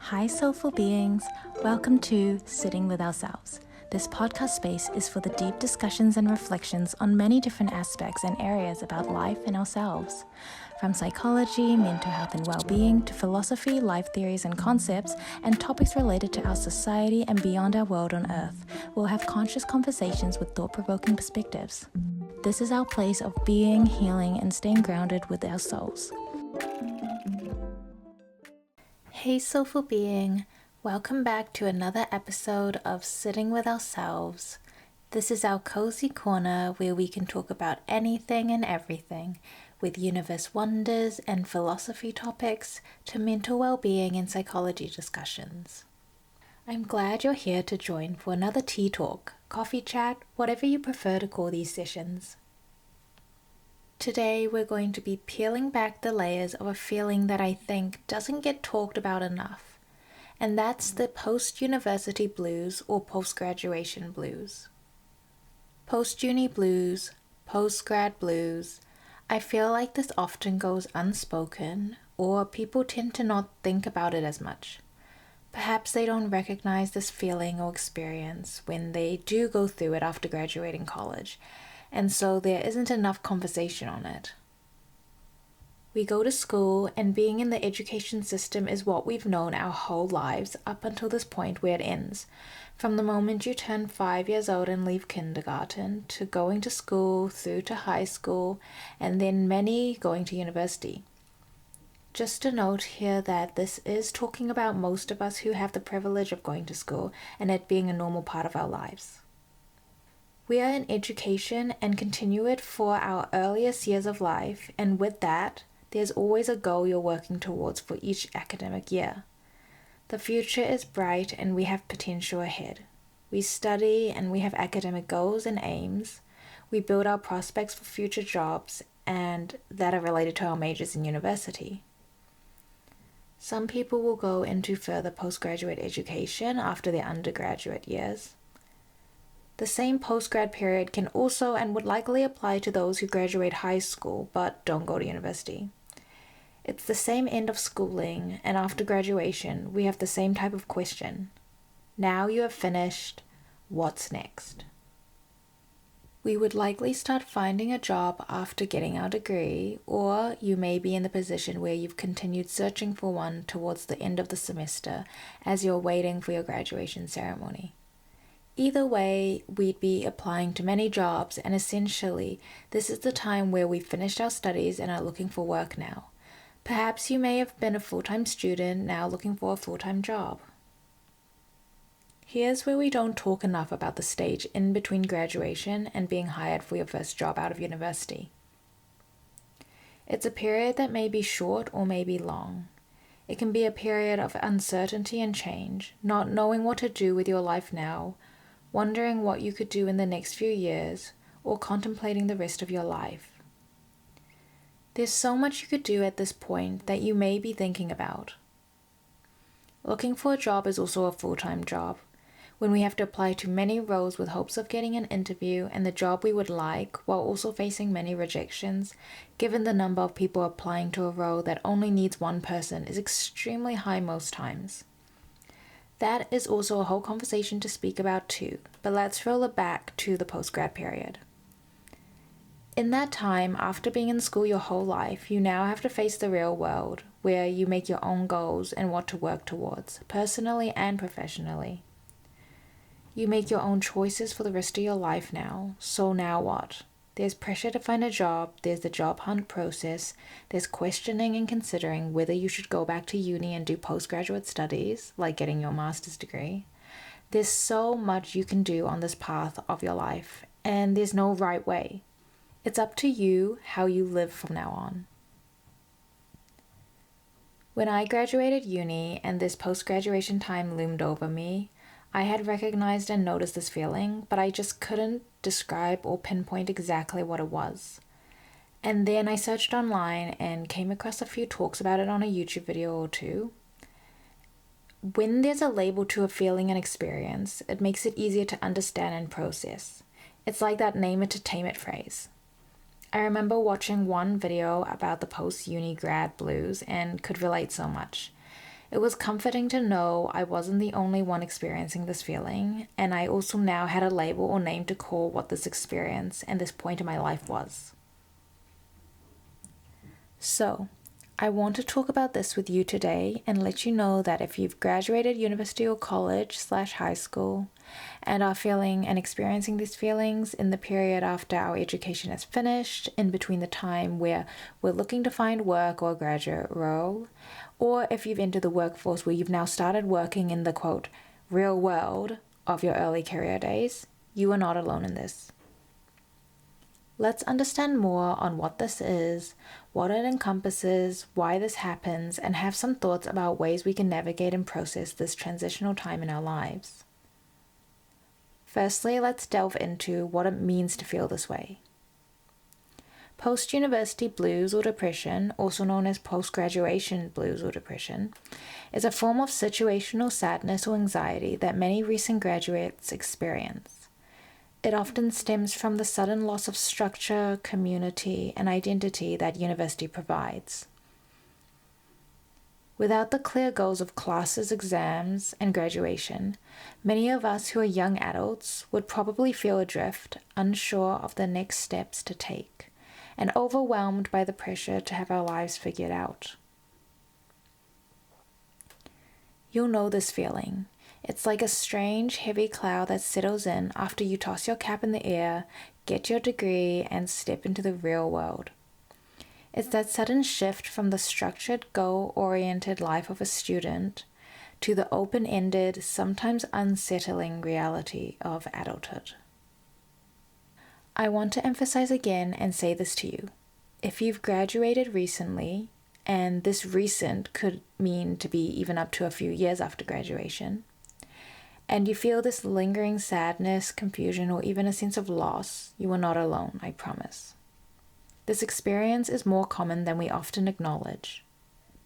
Hi, soulful beings. Welcome to Sitting with Ourselves. This podcast space is for the deep discussions and reflections on many different aspects and areas about life and ourselves. From psychology, mental health and well-being, to philosophy, life theories and concepts, and topics related to our society and beyond our world on Earth, we'll have conscious conversations with thought-provoking perspectives. This is our place of being, healing, and staying grounded with our souls. Hey, soulful being. Welcome back to another episode of Sitting with Ourselves. This is our cozy corner where we can talk about anything and everything, with universe wonders and philosophy topics to mental well-being and psychology discussions. I'm glad you're here to join for another tea talk, coffee chat, whatever you prefer to call these sessions. Today we're going to be peeling back the layers of a feeling that I think doesn't get talked about enough, and that's the post-university blues or post-graduation blues. Post-uni blues, post-grad blues, I feel like this often goes unspoken, or people tend to not think about it as much. Perhaps they don't recognize this feeling or experience when they do go through it after graduating college, and so there isn't enough conversation on it. We go to school, and being in the education system is what we've known our whole lives up until this point where it ends. From the moment you turn 5 years old and leave kindergarten, to going to school, through to high school, and then many going to university. Just a note here that this is talking about most of us who have the privilege of going to school and it being a normal part of our lives. We are in education and continue it for our earliest years of life, and with that, there's always a goal you're working towards for each academic year. The future is bright and we have potential ahead. We study and we have academic goals and aims. We build our prospects for future jobs and that are related to our majors in university. Some people will go into further postgraduate education after their undergraduate years. The same postgrad period can also and would likely apply to those who graduate high school but don't go to university. It's the same end of schooling, and after graduation, we have the same type of question. Now you have finished, what's next? We would likely start finding a job after getting our degree, or you may be in the position where you've continued searching for one towards the end of the semester as you're waiting for your graduation ceremony. Either way, we'd be applying to many jobs, and essentially, this is the time where we've finished our studies and are looking for work now. Perhaps you may have been a full-time student now looking for a full-time job. Here's where we don't talk enough about the stage in between graduation and being hired for your first job out of university. It's a period that may be short or may be long. It can be a period of uncertainty and change, not knowing what to do with your life now, wondering what you could do in the next few years, or contemplating the rest of your life. There's so much you could do at this point that you may be thinking about. Looking for a job is also a full-time job, when we have to apply to many roles with hopes of getting an interview and the job we would like, while also facing many rejections, given the number of people applying to a role that only needs one person is extremely high most times. That is also a whole conversation to speak about too, but let's roll it back to the postgrad period. In that time, after being in school your whole life, you now have to face the real world, where you make your own goals and what to work towards, personally and professionally. You make your own choices for the rest of your life now, so now what? There's pressure to find a job, there's the job hunt process, there's questioning and considering whether you should go back to uni and do postgraduate studies, like getting your master's degree. There's so much you can do on this path of your life, and there's no right way. It's up to you how you live from now on. When I graduated uni and this post-graduation time loomed over me, I had recognized and noticed this feeling, but I just couldn't describe or pinpoint exactly what it was. And then I searched online and came across a few talks about it on a YouTube video or two. When there's a label to a feeling and experience, it makes it easier to understand and process. It's like that name it to tame it phrase. I remember watching one video about the post-uni grad blues and could relate so much. It was comforting to know I wasn't the only one experiencing this feeling, and I also now had a label or name to call what this experience and this point in my life was. So, I want to talk about this with you today and let you know that if you've graduated university or college/high school and are feeling and experiencing these feelings in the period after our education is finished, in between the time where we're looking to find work or a graduate role, or if you've entered the workforce where you've now started working in the quote, real world of your early career days, you are not alone in this. Let's understand more on what this is, what it encompasses, why this happens, and have some thoughts about ways we can navigate and process this transitional time in our lives. Firstly, let's delve into what it means to feel this way. Post-university blues or depression, also known as post-graduation blues or depression, is a form of situational sadness or anxiety that many recent graduates experience. It often stems from the sudden loss of structure, community, and identity that university provides. Without the clear goals of classes, exams, and graduation, many of us who are young adults would probably feel adrift, unsure of the next steps to take, and overwhelmed by the pressure to have our lives figured out. You'll know this feeling. It's like a strange, heavy cloud that settles in after you toss your cap in the air, get your degree, and step into the real world. It's that sudden shift from the structured, goal-oriented life of a student to the open-ended, sometimes unsettling reality of adulthood. I want to emphasize again and say this to you. If you've graduated recently, and this recent could mean to be even up to a few years after graduation, and you feel this lingering sadness, confusion, or even a sense of loss, you are not alone, I promise. This experience is more common than we often acknowledge.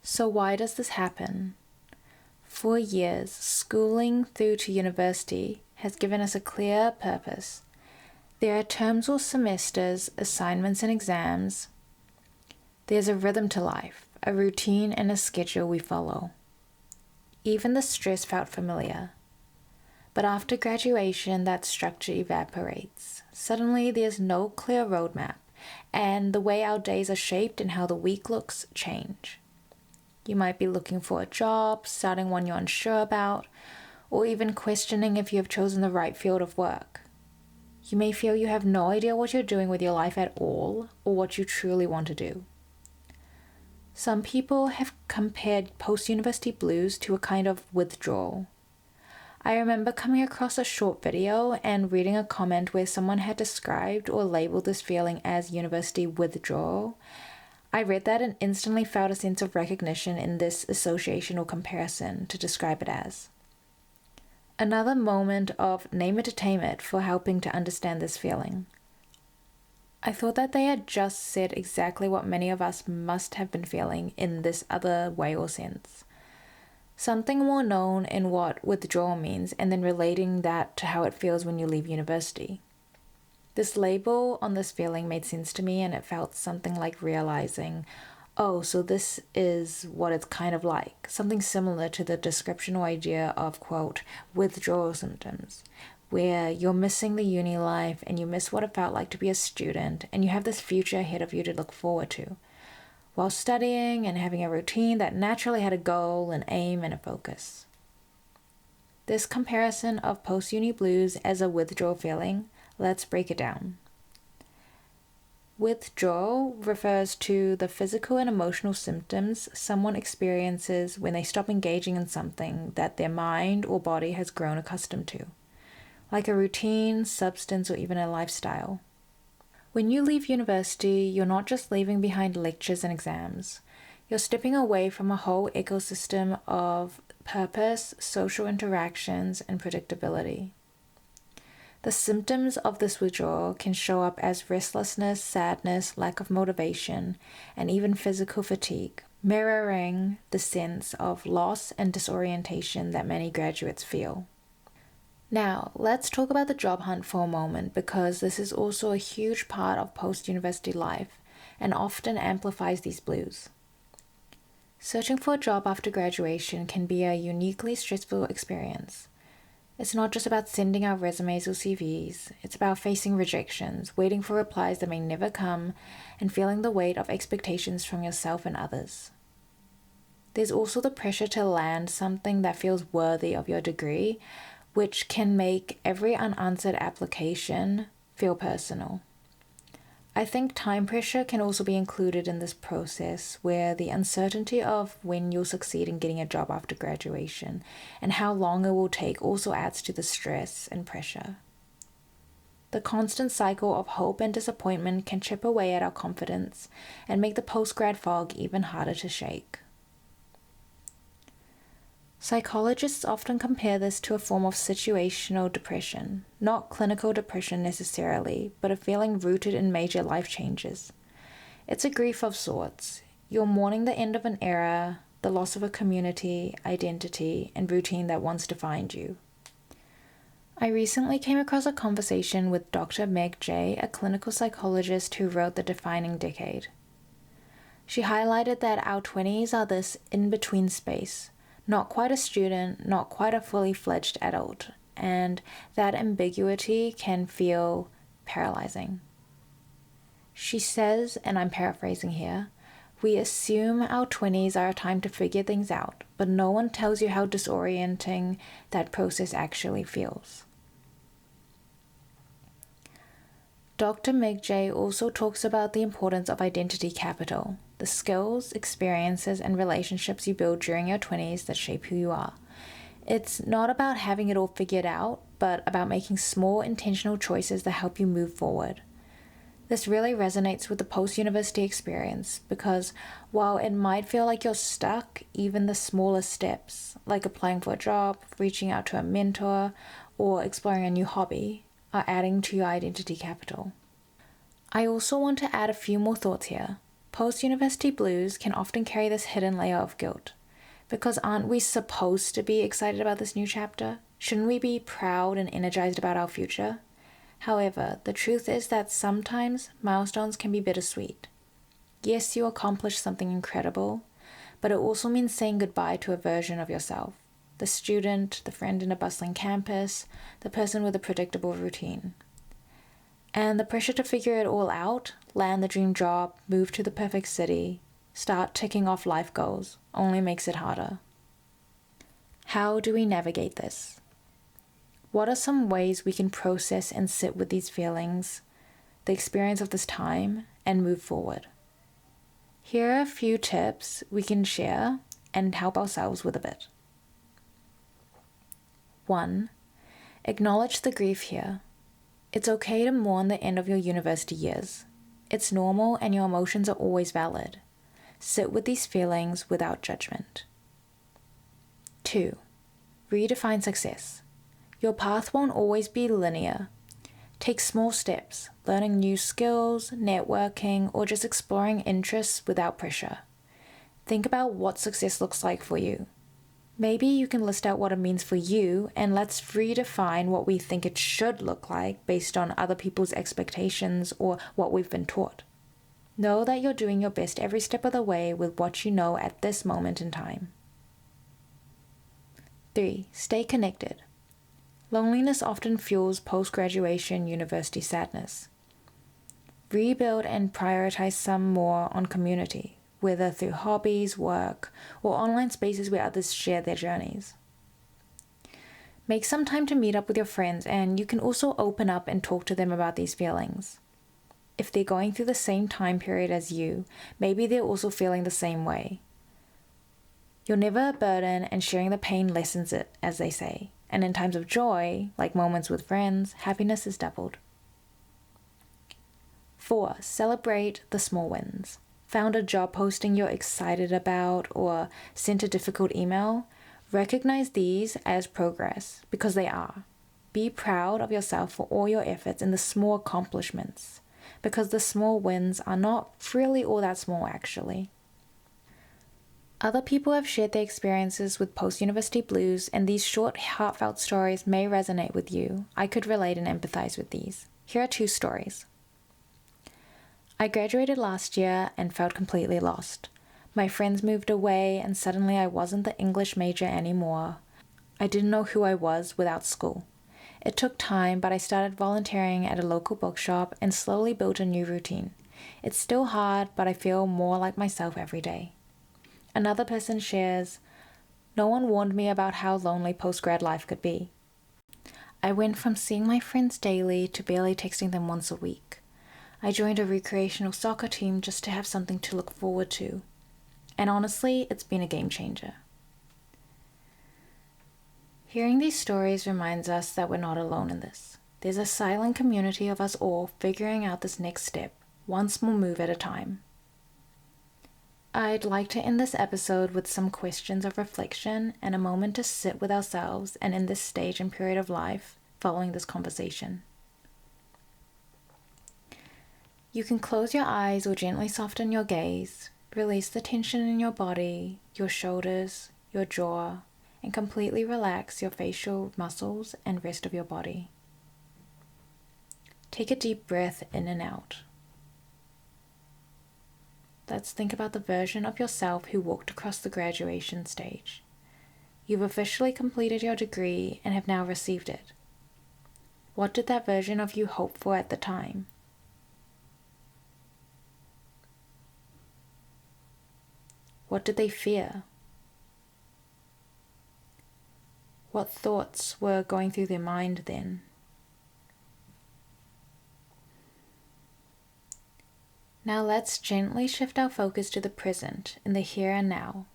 So why does this happen? For years, schooling through to university has given us a clear purpose. There are terms or semesters, assignments and exams. There's a rhythm to life, a routine and a schedule we follow. Even the stress felt familiar. But after graduation, that structure evaporates. Suddenly, there's no clear roadmap, and the way our days are shaped and how the week looks change. You might be looking for a job, starting one you're unsure about, or even questioning if you have chosen the right field of work. You may feel you have no idea what you're doing with your life at all, or what you truly want to do. Some people have compared post-university blues to a kind of withdrawal. I remember coming across a short video and reading a comment where someone had described or labeled this feeling as university withdrawal. I read that and instantly felt a sense of recognition in this association or comparison to describe it as. Another moment of name it to tame it for helping to understand this feeling. I thought that they had just said exactly what many of us must have been feeling in this other way or sense. Something more known in what withdrawal means, and then relating that to how it feels when you leave university. This label on this feeling made sense to me, and it felt something like realizing, oh, so this is what it's kind of like. Something similar to the description or idea of, quote, withdrawal symptoms, where you're missing the uni life and you miss what it felt like to be a student, and you have this future ahead of you to look forward to, while studying and having a routine that naturally had a goal, an aim, and a focus. This comparison of post-uni blues as a withdrawal feeling, let's break it down. Withdrawal refers to the physical and emotional symptoms someone experiences when they stop engaging in something that their mind or body has grown accustomed to, like a routine, substance, or even a lifestyle. When you leave university, you're not just leaving behind lectures and exams. You're stepping away from a whole ecosystem of purpose, social interactions, and predictability. The symptoms of this withdrawal can show up as restlessness, sadness, lack of motivation, and even physical fatigue, mirroring the sense of loss and disorientation that many graduates feel. Now, let's talk about the job hunt for a moment, because this is also a huge part of post-university life and often amplifies these blues. Searching for a job after graduation can be a uniquely stressful experience. It's not just about sending out resumes or CVs, it's about facing rejections, waiting for replies that may never come, and feeling the weight of expectations from yourself and others. There's also the pressure to land something that feels worthy of your degree, which can make every unanswered application feel personal. I think time pressure can also be included in this process, where the uncertainty of when you'll succeed in getting a job after graduation and how long it will take also adds to the stress and pressure. The constant cycle of hope and disappointment can chip away at our confidence and make the post-grad fog even harder to shake. Psychologists often compare this to a form of situational depression, not clinical depression necessarily, but a feeling rooted in major life changes. It's a grief of sorts. You're mourning the end of an era, the loss of a community, identity, and routine that once defined you. I recently came across a conversation with Dr. Meg Jay, a clinical psychologist who wrote The Defining Decade. She highlighted that our 20s are this in-between space, not quite a student, not quite a fully fledged adult, and that ambiguity can feel paralyzing. She says, and I'm paraphrasing here, we assume our 20s are a time to figure things out, but no one tells you how disorienting that process actually feels. Dr. Meg Jay also talks about the importance of identity capital, the skills, experiences, and relationships you build during your 20s that shape who you are. It's not about having it all figured out, but about making small, intentional choices that help you move forward. This really resonates with the post-university experience because while it might feel like you're stuck, even the smallest steps, like applying for a job, reaching out to a mentor, or exploring a new hobby, are adding to your identity capital. I also want to add a few more thoughts here. Post-university blues can often carry this hidden layer of guilt. Because aren't we supposed to be excited about this new chapter? Shouldn't we be proud and energized about our future? However, the truth is that sometimes milestones can be bittersweet. Yes, you accomplished something incredible, but it also means saying goodbye to a version of yourself. The student, the friend in a bustling campus, the person with a predictable routine. And the pressure to figure it all out, land the dream job, move to the perfect city, start ticking off life goals, only makes it harder. How do we navigate this? What are some ways we can process and sit with these feelings, the experience of this time, and move forward? Here are a few tips we can share and help ourselves with a bit. 1. Acknowledge the grief here. It's okay to mourn the end of your university years. It's normal and your emotions are always valid. Sit with these feelings without judgment. 2. Redefine success. Your path won't always be linear. Take small steps, learning new skills, networking, or just exploring interests without pressure. Think about what success looks like for you. Maybe you can list out what it means for you, and let's redefine what we think it should look like based on other people's expectations or what we've been taught. Know that you're doing your best every step of the way with what you know at this moment in time. 3. Stay connected. Loneliness often fuels post-graduation university sadness. Rebuild and prioritize some more on community, whether through hobbies, work, or online spaces where others share their journeys. Make some time to meet up with your friends, and you can also open up and talk to them about these feelings. If they're going through the same time period as you, maybe they're also feeling the same way. You're never a burden, and sharing the pain lessens it, as they say. And in times of joy, like moments with friends, happiness is doubled. 4. Celebrate the small wins. Found a job posting you're excited about, or sent a difficult email? Recognize these as progress, because they are. Be proud of yourself for all your efforts and the small accomplishments, because the small wins are not really all that small actually. Other people have shared their experiences with post-university blues, and these short, heartfelt stories may resonate with you. I could relate and empathize with these. Here are 2 stories. I graduated last year and felt completely lost. My friends moved away and suddenly I wasn't the English major anymore. I didn't know who I was without school. It took time, but I started volunteering at a local bookshop and slowly built a new routine. It's still hard, but I feel more like myself every day. Another person shares, no one warned me about how lonely post-grad life could be. I went from seeing my friends daily to barely texting them once a week. I joined a recreational soccer team just to have something to look forward to. And honestly, it's been a game changer. Hearing these stories reminds us that we're not alone in this. There's a silent community of us all figuring out this next step, one small move at a time. I'd like to end this episode with some questions of reflection and a moment to sit with ourselves and in this stage and period of life following this conversation. You can close your eyes or gently soften your gaze, release the tension in your body, your shoulders, your jaw, and completely relax your facial muscles and rest of your body. Take a deep breath in and out. Let's think about the version of yourself who walked across the graduation stage. You've officially completed your degree and have now received it. What did that version of you hope for at the time? What did they fear? What thoughts were going through their mind then? Now let's gently shift our focus to the present, in the here and now.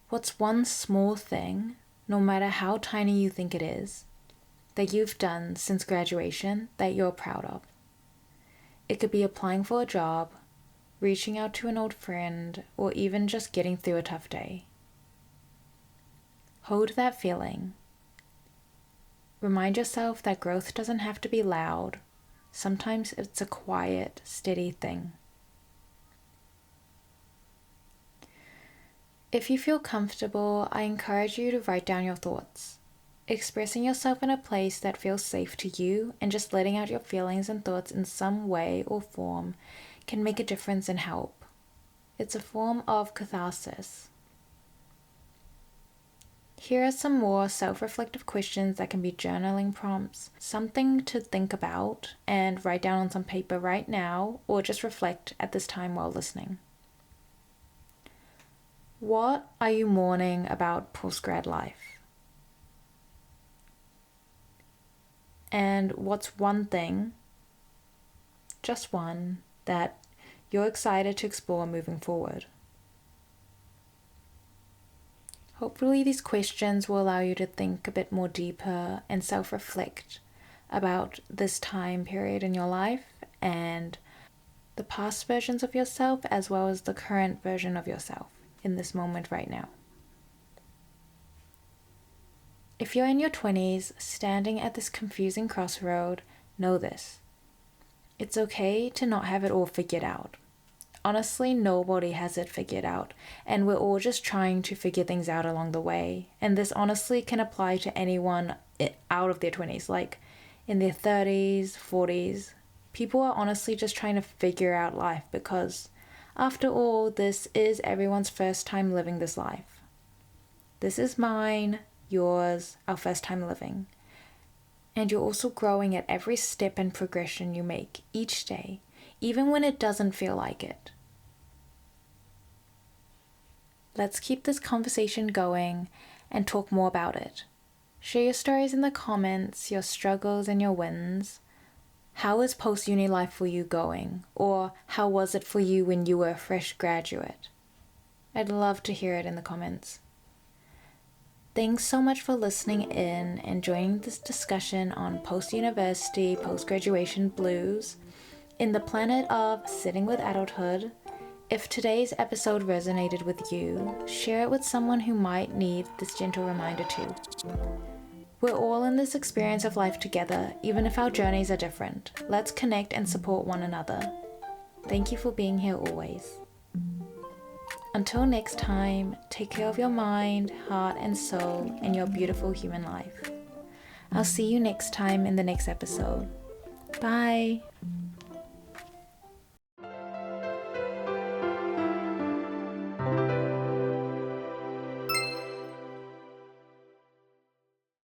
What's one small thing, no matter how tiny you think it is, that you've done since graduation that you're proud of? It could be applying for a job, reaching out to an old friend, or even just getting through a tough day. Hold that feeling. Remind yourself that growth doesn't have to be loud. Sometimes it's a quiet, steady thing. If you feel comfortable, I encourage you to write down your thoughts. Expressing yourself in a place that feels safe to you and just letting out your feelings and thoughts in some way or form can make a difference and help. It's a form of catharsis. Here are some more self-reflective questions that can be journaling prompts, something to think about and write down on some paper right now, or just reflect at this time while listening. What are you mourning about post-grad life? And what's one thing, just one, that you're excited to explore moving forward? Hopefully these questions will allow you to think a bit more deeper and self-reflect about this time period in your life and the past versions of yourself as well as the current version of yourself in this moment right now. If you're in your 20s, standing at this confusing crossroad, know this. It's okay to not have it all figured out. Honestly, nobody has it figured out, and we're all just trying to figure things out along the way. And this honestly can apply to anyone out of their 20s, like in their 30s, 40s. People are honestly just trying to figure out life because, after all, this is everyone's first time living this life. This is mine, yours, our first time living. And you're also growing at every step and progression you make each day, even when it doesn't feel like it. Let's keep this conversation going and talk more about it. Share your stories in the comments, your struggles and your wins. How is post-uni life for you going? Or how was it for you when you were a fresh graduate? I'd love to hear it in the comments. Thanks so much for listening in and joining this discussion on post-university, post-graduation blues in the planet of sitting with adulthood. If today's episode resonated with you, share it with someone who might need this gentle reminder too. We're all in this experience of life together, even if our journeys are different. Let's connect and support one another. Thank you for being here always. Until next time, take care of your mind, heart, and soul in your beautiful human life. I'll see you next time in the next episode. Bye.